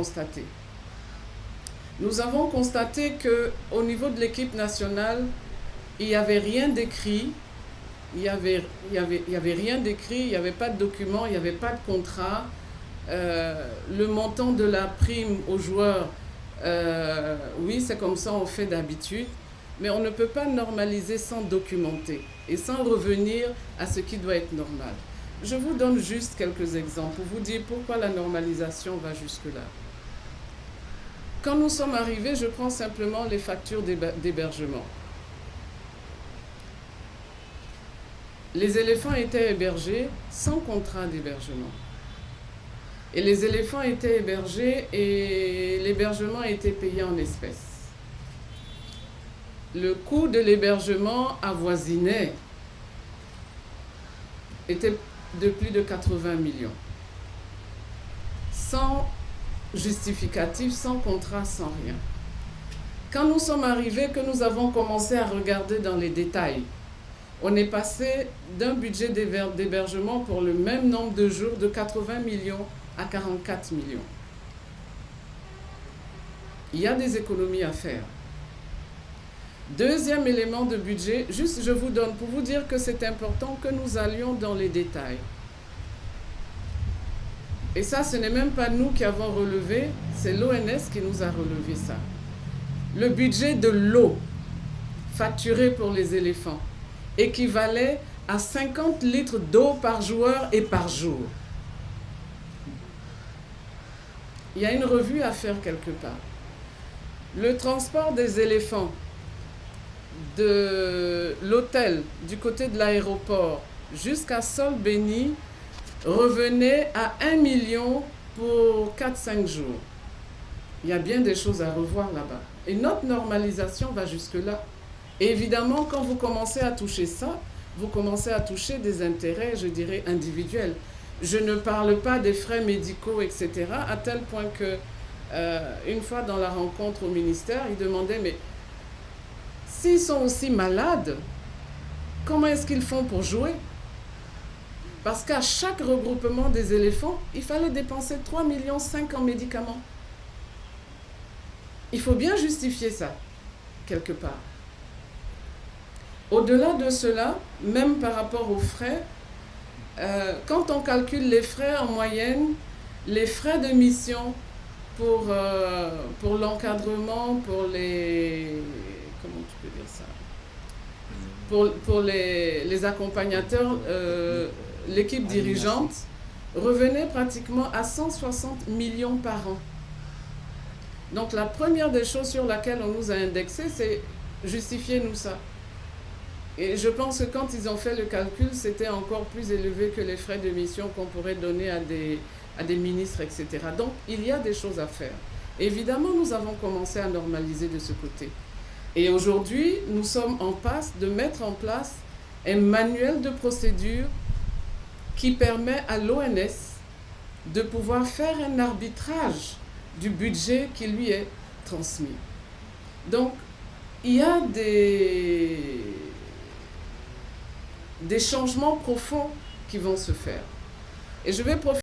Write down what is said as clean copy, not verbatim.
constaté. Nous avons constaté qu'au niveau de l'équipe nationale, il n'y avait rien d'écrit, il n'y avait rien d'écrit, il n'y avait pas de document, il n'y avait pas de contrat. Le montant de la prime aux joueurs, oui, c'est comme ça on fait d'habitude, mais on ne peut pas normaliser sans documenter et sans revenir à ce qui doit être normal. Je vous donne juste quelques exemples pour vous dire pourquoi la normalisation va jusque-là. Quand nous sommes arrivés, je prends simplement les factures d'hébergement. Les éléphants étaient hébergés sans contrat d'hébergement. Et les éléphants étaient hébergés et l'hébergement était payé en espèces. Le coût de l'hébergement avoisinait, était de plus de 80 millions. Sans justificatif, sans contrat, sans rien. Quand nous sommes arrivés, que nous avons commencé à regarder dans les détails, on est passé d'un budget d'hébergement pour le même nombre de jours de 80 millions à 44 millions. Il y a des économies à faire. Deuxième élément de budget, juste je vous donne pour vous dire que c'est important que nous allions dans les détails. Et ça, ce n'est même pas nous qui avons relevé, c'est l'ONS qui nous a relevé ça. Le budget de l'eau facturé pour les éléphants équivalait à 50 litres d'eau par joueur et par jour. Il y a une revue à faire quelque part. Le transport des éléphants de l'hôtel du côté de l'aéroport jusqu'à Sol-Béni revenait à 1 million pour 4-5 jours. Il y a bien des choses à revoir là-bas. Et notre normalisation va jusque-là. Et évidemment, quand vous commencez à toucher ça, vous commencez à toucher des intérêts, je dirais, individuels. Je ne parle pas des frais médicaux, etc., à tel point que, une fois dans la rencontre au ministère, ils demandaient, mais s'ils sont aussi malades, comment est-ce qu'ils font pour jouer? Parce qu'à chaque regroupement des éléphants, il fallait dépenser 3,5 millions en médicaments. Il faut bien justifier ça, quelque part. Au-delà de cela, même par rapport aux frais, quand on calcule les frais en moyenne, les frais de mission pour l'encadrement, pour les... Comment tu peux dire ça? Pour les accompagnateurs, l'équipe dirigeante revenait pratiquement à 160 millions par an. Donc la première des choses sur laquelle on nous a indexé, c'est justifiez-nous ça. Et je pense que quand ils ont fait le calcul, c'était encore plus élevé que les frais de mission qu'on pourrait donner à des ministres, etc. Donc il y a des choses à faire. Évidemment, nous avons commencé à normaliser de ce côté. Et aujourd'hui, nous sommes en passe de mettre en place un manuel de procédure qui permet à l'ONS de pouvoir faire un arbitrage du budget qui lui est transmis. Donc, il y a des changements profonds qui vont se faire. Et je vais profiter